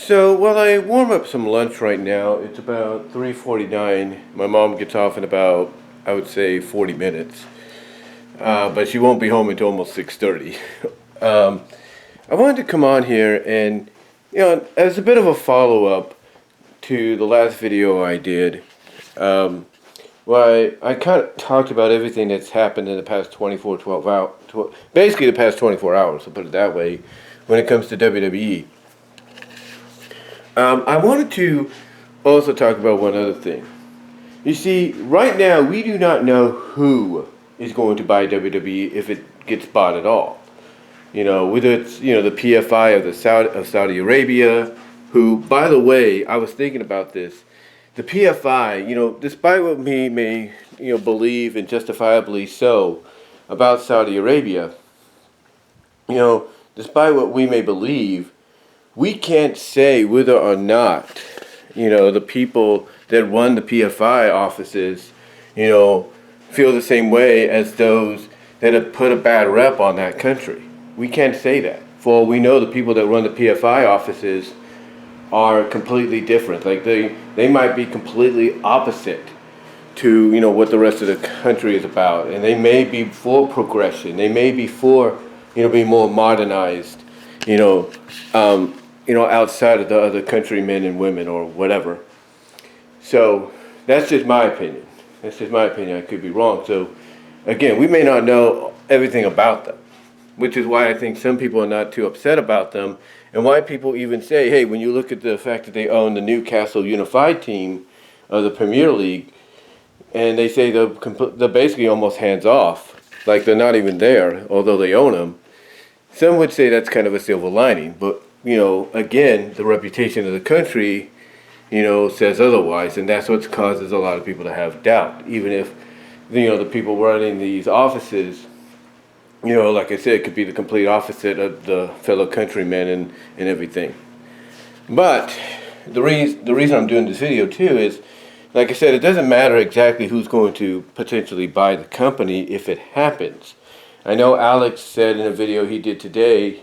So while I warm up some lunch right now, it's about 3:49. My mom gets off in about, I would say, 40 minutes. But she won't be home until almost 6:30. Um, I wanted to come on here and, as a bit of a follow-up to the last video I did, well, I kind of talked about everything that's happened in the past 12 hours, basically the past 24 hours, to put it that way, when it comes to WWE. I wanted to also talk about one other thing. You see, right now we do not know who is going to buy WWE if it gets bought at all. Whether it's the PFI of Saudi Arabia, who, by the way, I was thinking about this. The PFI, despite what we may believe, and justifiably so, about Saudi Arabia, despite what we may believe, we can't say whether or not, the people that run the PFI offices, feel the same way as those that have put a bad rep on that country. We can't say that. For all we know, the people that run the PFI offices are completely different. Like they might be completely opposite to, what the rest of the country is about. And they may be for progression. They may be for, being more modernized, outside of the other countrymen and women or whatever. So that's just my opinion. I could be wrong. So again, we may not know everything about them, which is why I think some people are not too upset about them, and why people even say, hey, when you look at the fact that they own the Newcastle Unified team of the Premier League, and they say they're basically almost hands off, like they're not even there, although they own them. Some would say that's kind of a silver lining, but again, the reputation of the country, says otherwise, and that's what causes a lot of people to have doubt, even if, the people running these offices, like I said, it could be the complete opposite of the fellow countrymen and everything. But the reason I'm doing this video too is, like I said, it doesn't matter exactly who's going to potentially buy the company if it happens. I know Alex said in a video he did today,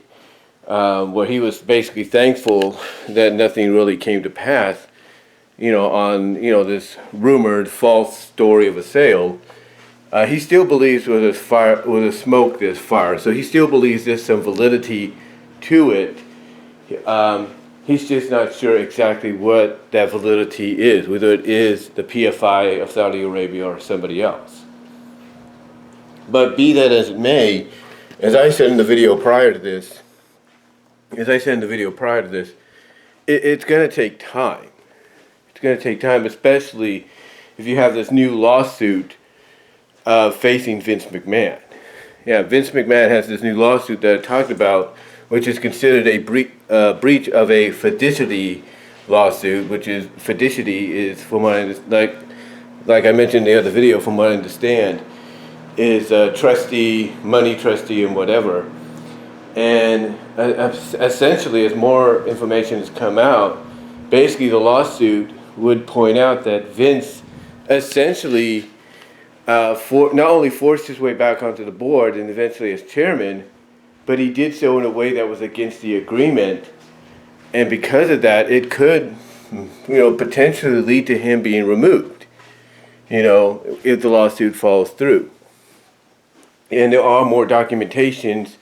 where he was basically thankful that nothing really came to pass, on this rumored false story of a sale. He still believes with a smoke there's fire. So he still believes there's some validity to it. He's just not sure exactly what that validity is, whether it is the PFI of Saudi Arabia or somebody else. But be that as it may, as I said in the video prior to this, it's going to take time. It's going to take time, especially if you have this new lawsuit facing Vince McMahon. Yeah, Vince McMahon has this new lawsuit that I talked about, which is considered a breach of a fiduciary lawsuit, which is fiduciary is, from what I like I mentioned in the other video, from what I understand, is a trustee, money trustee, and whatever. And essentially, as more information has come out, basically the lawsuit would point out that Vince essentially not only forced his way back onto the board and eventually as chairman, but he did so in a way that was against the agreement. And because of that, it could, potentially lead to him being removed, if the lawsuit falls through. And there are more documentations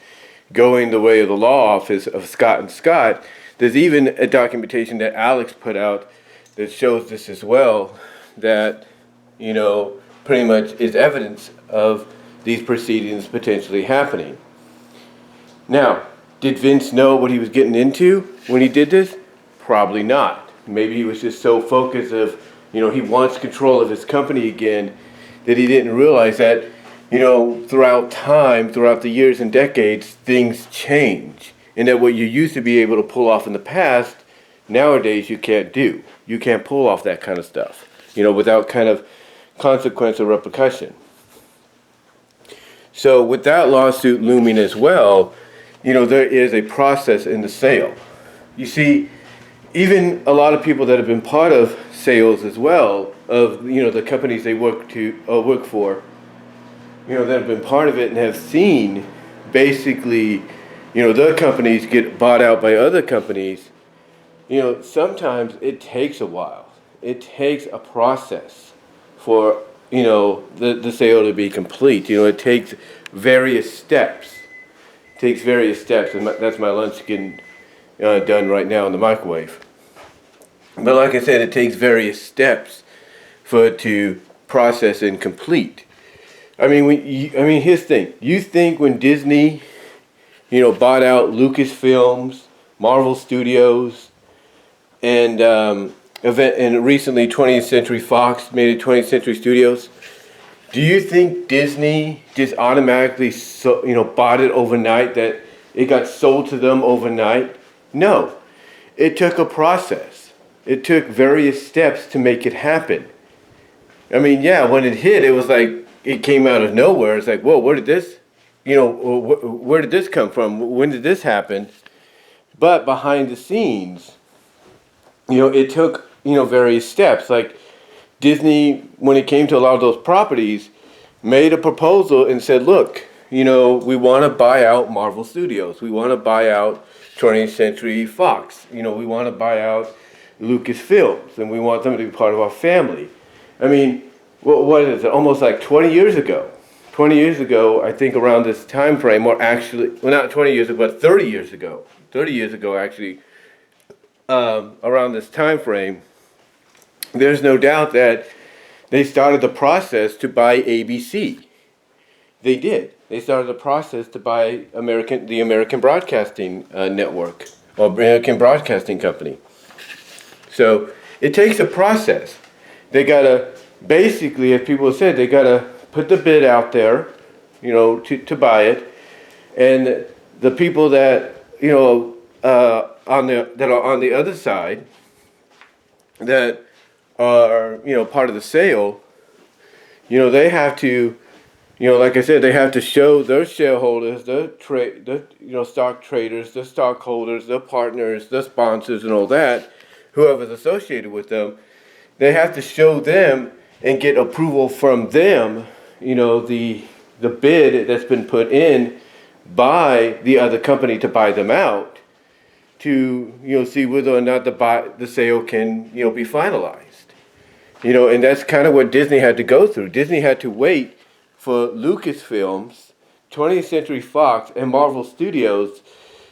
going the way of the law office of Scott and Scott. There's even a documentation that Alex put out that shows this as well, that, pretty much is evidence of these proceedings potentially happening. Now, did Vince know what he was getting into when he did this? Probably not. Maybe he was just so focused of, he wants control of his company again, that he didn't realize that, throughout time, throughout the years and decades, things change. And that what you used to be able to pull off in the past, nowadays you can't do. You can't pull off that kind of stuff, without kind of consequence or repercussion. So with that lawsuit looming as well, there is a process in the sale. You see, even a lot of people that have been part of sales as well, of, the companies they work for, that have been part of it and have seen basically, their companies get bought out by other companies. sometimes it takes a while. It takes a process for, the sale to be complete. It takes various steps. It takes various steps, and that's my lunch getting done right now in the microwave. But like I said, it takes various steps for it to process and complete. Here's the thing. You think when Disney, bought out Lucasfilms, Marvel Studios, and recently 20th Century Fox made it 20th Century Studios. Do you think Disney just automatically bought it overnight, that it got sold to them overnight? No. It took a process. It took various steps to make it happen. When it hit, it was like it came out of nowhere. It's like, whoa, where did this come from? When did this happen? But behind the scenes, it took, various steps. Like Disney, when it came to a lot of those properties, made a proposal and said, look, we want to buy out Marvel Studios. We want to buy out 20th Century Fox. We want to buy out Lucasfilms, and we want them to be part of our family. What is it? Almost like 20 years ago. 20 years ago, I think around this time frame, or actually, well, not 20 years ago, but 30 years ago. 30 years ago, actually, around this time frame, there's no doubt that they started the process to buy ABC. They did. They started the process to buy the American Broadcasting Network, or American Broadcasting Company. So it takes a process. They gotta, basically, as people said, they gotta put the bid out there, to buy it, and the people that that are on the other side, that are part of the sale, they have to, like I said, they have to show their shareholders, the stock traders, the stockholders, the partners, the sponsors, and all that, whoever's associated with them, they have to show them and get approval from them, the bid that's been put in by the other company to buy them out, to see whether or not the sale can be finalized. And that's kind of what Disney had to go through. Disney had to wait for Lucasfilms, 20th Century Fox, and Marvel Studios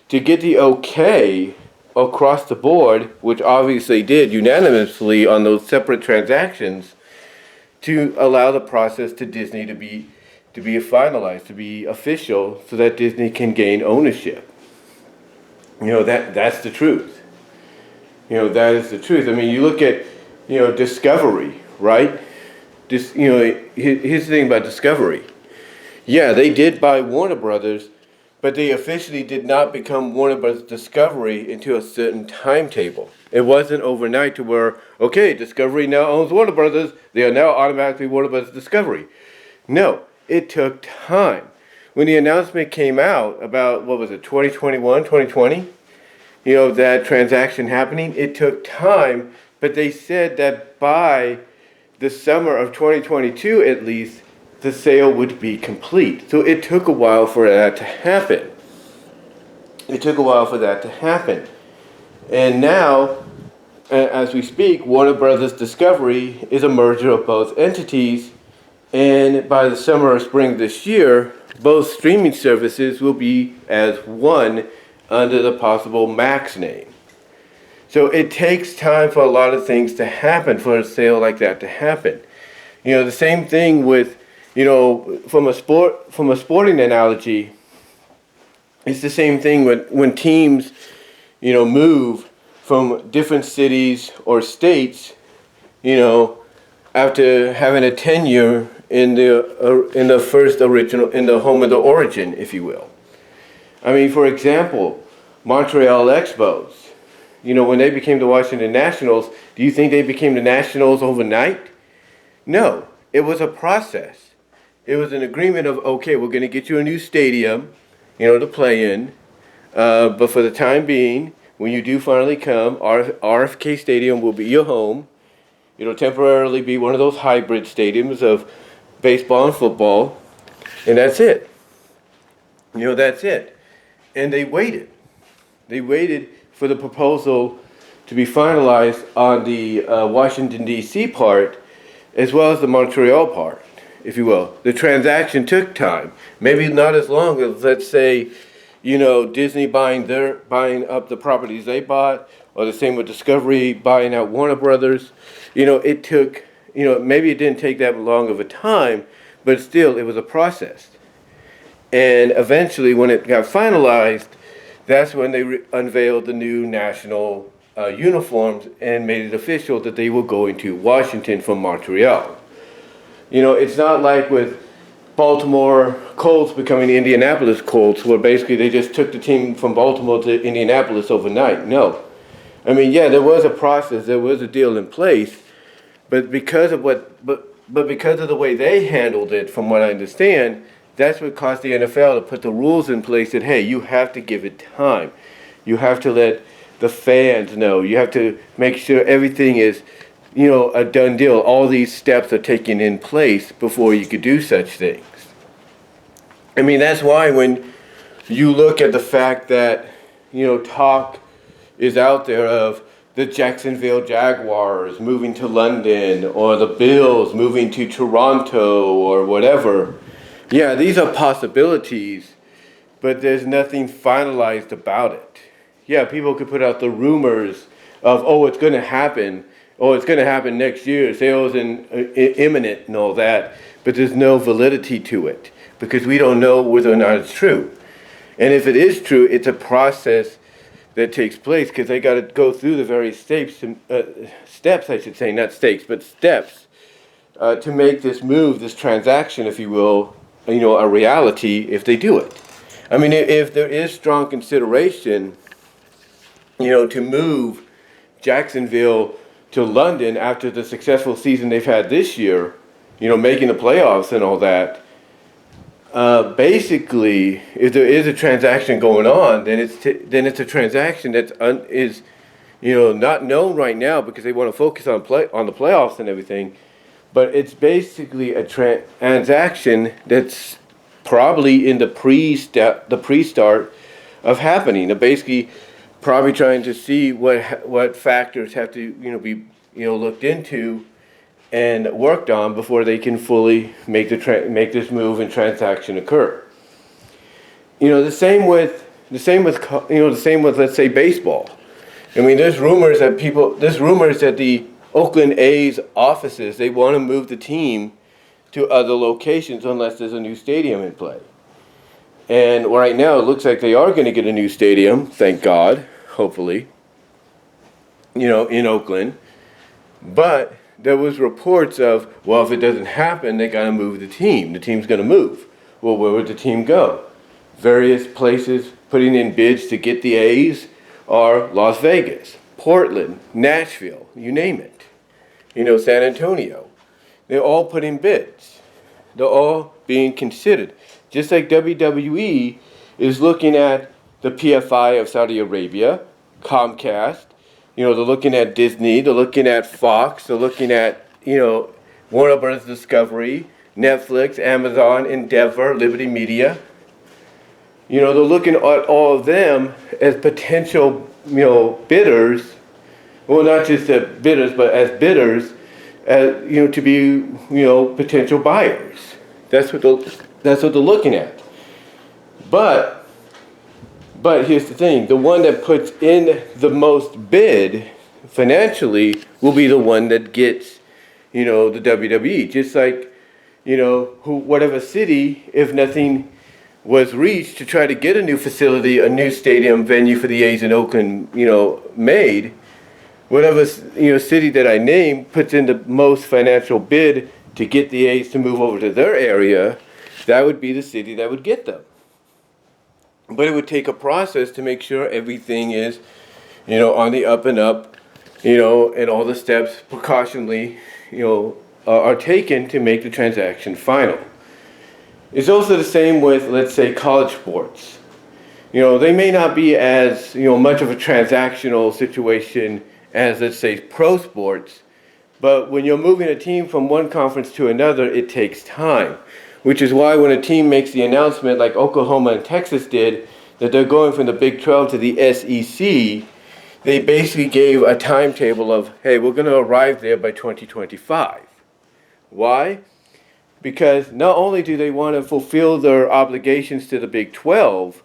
to get the okay across the board, which obviously did unanimously on those separate transactions, to allow the process to Disney to be finalized, to be official, so that Disney can gain ownership. That's the truth. That is the truth. You look at Discovery, right? Here's the thing about Discovery. Yeah, they did buy Warner Brothers, but they officially did not become Warner Brothers Discovery until a certain timetable. It wasn't overnight to where, okay, Discovery now owns Warner Brothers, they are now automatically Warner Brothers Discovery. No, it took time. When the announcement came out about, 2021, 2020, that transaction happening, it took time, but they said that by the summer of 2022 at least, the sale would be complete. So it took a while for that to happen. And now, as we speak, Warner Brothers Discovery is a merger of both entities, and by the summer or spring this year, both streaming services will be as one under the possible Max name. So it takes time for a lot of things to happen, for a sale like that to happen. The same thing with, from a sporting analogy, it's the same thing when teams, move from different cities or states, after having a tenure in the first original, in the home of the origin, if you will. For example, Montreal Expos. When they became the Washington Nationals, do you think they became the Nationals overnight? No, it was a process. It was an agreement of, okay, we're going to get you a new stadium, to play in. But for the time being, when you do finally come, RFK Stadium will be your home. It'll temporarily be one of those hybrid stadiums of baseball and football. And that's it. That's it. And they waited. They waited for the proposal to be finalized on the Washington, D.C. part, as well as the Montreal part, if you will. The transaction took time. Maybe not as long as, let's say, Disney buying up the properties they bought, or the same with Discovery buying out Warner Brothers. It took, maybe it didn't take that long of a time, but still, it was a process. And eventually, when it got finalized, that's when they unveiled the new national uniforms and made it official that they were going to Washington from Montreal. It's not like with Baltimore Colts becoming the Indianapolis Colts, where basically they just took the team from Baltimore to Indianapolis overnight. No. I mean, yeah, there was a process, there was a deal in place, but because of the way they handled it, from what I understand, that's what caused the NFL to put the rules in place that, hey, you have to give it time. You have to let the fans know. You have to make sure everything is, a done deal. All these steps are taken in place before you could do such things. I mean, that's why when you look at the fact that, talk is out there of the Jacksonville Jaguars moving to London, or the Bills moving to Toronto, or whatever. Yeah, these are possibilities, but there's nothing finalized about it. Yeah, people could put out the rumors of, it's going to happen. It's going to happen next year. Sales imminent and all that, but there's no validity to it because we don't know whether or not it's true. And if it is true, it's a process that takes place because they got to go through the various steps, I should say, not steps, but steps to make this move, this transaction, if you will, a reality if they do it. I mean, if there is strong consideration, to move Jacksonville to London after the successful season they've had this year, making the playoffs and all that, basically, if there is a transaction going on, then it's a transaction that is not known right now because they want to focus on the playoffs and everything. But it's basically a transaction that's probably in the pre-start of happening. They're basically probably trying to see what factors have to be looked into and worked on before they can fully make this move and transaction occur. The same with let's say baseball. I mean, there's rumors that the Oakland A's offices, they want to move the team to other locations unless there's a new stadium in play. And right now it looks like they are going to get a new stadium, thank God, hopefully, in Oakland. But there was reports of, if it doesn't happen, they got to move the team. The team's going to move. Well, where would the team go? Various places putting in bids to get the A's are Las Vegas, Portland, Nashville, you name it. San Antonio. They're all putting bids. They're all being considered. Just like WWE is looking at the PFI of Saudi Arabia, Comcast, they're looking at Disney, they're looking at Fox, they're looking at, Warner Brothers Discovery, Netflix, Amazon, Endeavor, Liberty Media. They're looking at all of them as potential, bidders. Well, not just as bidders, but as bidders, to be, potential buyers. That's what they're looking at. But here's the thing: the one that puts in the most bid financially will be the one that gets, the WWE. Just like, whatever city, if nothing was reached to try to get a new facility, a new stadium venue for the A's in Oakland, made. Whatever city that I name puts in the most financial bid to get the A's to move over to their area, that would be the city that would get them. But it would take a process to make sure everything is, on the up and up, and all the steps precautionally, are taken to make the transaction final. It's also the same with, let's say, college sports. They may not be as, much of a transactional situation as, let's say, pro sports, but when you're moving a team from one conference to another, it takes time, which is why when a team makes the announcement, like Oklahoma and Texas did, that they're going from the Big 12 to the SEC, they basically gave a timetable of, hey, we're going to arrive there by 2025. Why? Because not only do they want to fulfill their obligations to the Big 12,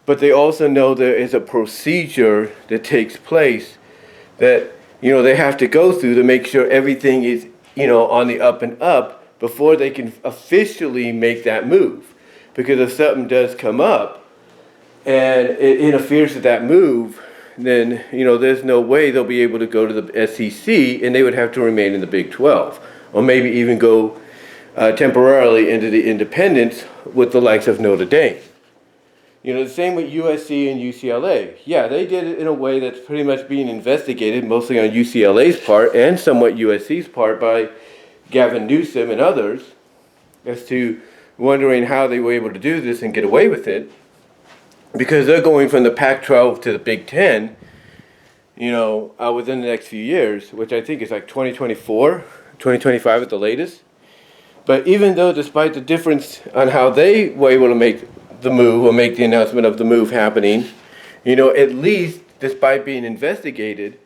but they also know there is a procedure that takes place that, they have to go through to make sure everything is, on the up and up before they can officially make that move. Because if something does come up and it interferes with that move, then, there's no way they'll be able to go to the SEC, and they would have to remain in the Big 12, or maybe even go temporarily into the independents with the likes of Notre Dame. The same with USC and UCLA. Yeah, they did it in a way that's pretty much being investigated, mostly on UCLA's part and somewhat USC's part by Gavin Newsom and others, as to wondering how they were able to do this and get away with it, because they're going from the Pac-12 to the Big Ten, within the next few years, which I think is like 2024, 2025 at the latest. But even though, despite the difference on how they were able to make the move or make the announcement of the move happening, at least despite being investigated,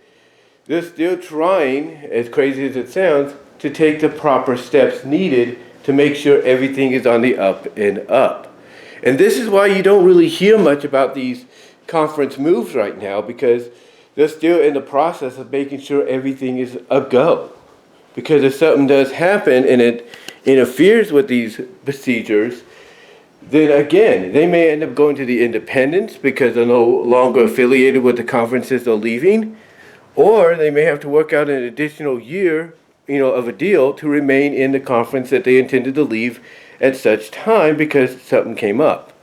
they're still trying, as crazy as it sounds, to take the proper steps needed to make sure everything is on the up and up. And this is why you don't really hear much about these conference moves right now, because they're still in the process of making sure everything is a go. Because if something does happen and it interferes with these procedures, then again, they may end up going to the independents because they're no longer affiliated with the conferences they're leaving, or they may have to work out an additional year, of a deal to remain in the conference that they intended to leave at such time because something came up.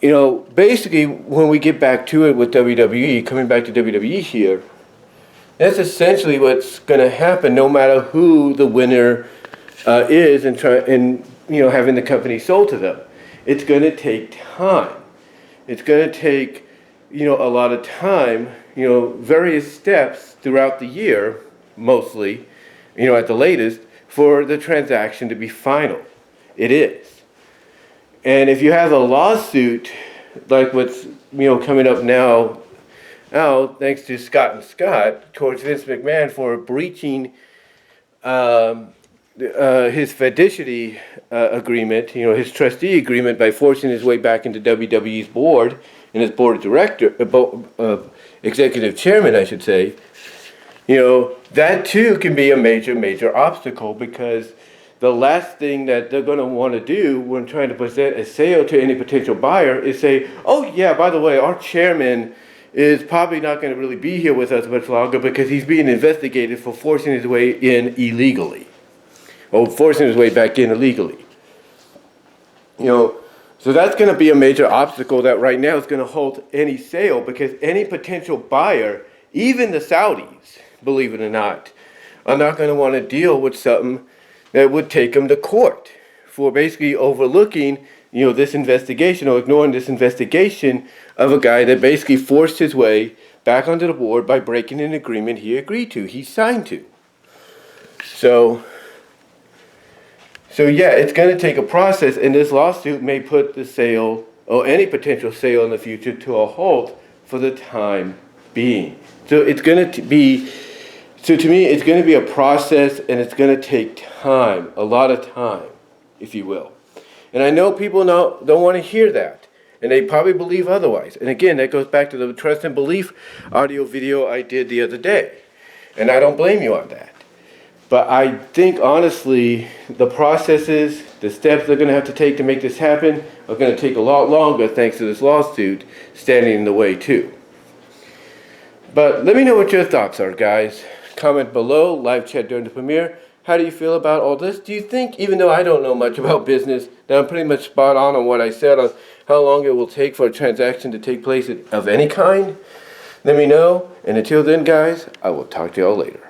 Basically, when we get back to it with WWE, coming back to WWE here, that's essentially what's going to happen no matter who the winner is and having the company sold to them. It's going to take time. It's going to take, a lot of time, various steps throughout the year, mostly, at the latest, for the transaction to be final. It is. And if you have a lawsuit like what's, coming up now, thanks to Scott and Scott, towards Vince McMahon for breaching his fiduciary agreement, his trustee agreement, by forcing his way back into WWE's board and his board of executive chairman, I should say, that too can be a major, major obstacle, because the last thing that they're going to want to do when trying to present a sale to any potential buyer is say, oh yeah, by the way, our chairman is probably not going to really be here with us much longer because he's being investigated for forcing his way in illegally. Or forcing his way back in illegally. So that's going to be a major obstacle that right now is going to halt any sale, because any potential buyer, even the Saudis, believe it or not, are not going to want to deal with something that would take them to court for basically overlooking, this investigation, or ignoring this investigation of a guy that basically forced his way back onto the board by breaking an agreement he agreed to, he signed to. So yeah, it's going to take a process, and this lawsuit may put the sale, or any potential sale in the future, to a halt for the time being. So it's going to be, to me, it's going to be a process, and it's going to take time, a lot of time, if you will. And I know people don't want to hear that, and they probably believe otherwise. And again, that goes back to the trust and belief audio video I did the other day, and I don't blame you on that. But I think, honestly, the processes, the steps they're going to have to take to make this happen are going to take a lot longer, thanks to this lawsuit standing in the way, too. But let me know what your thoughts are, guys. Comment below, live chat during the premiere. How do you feel about all this? Do you think, even though I don't know much about business, that I'm pretty much spot on what I said on how long it will take for a transaction to take place of any kind? Let me know. And until then, guys, I will talk to y'all later.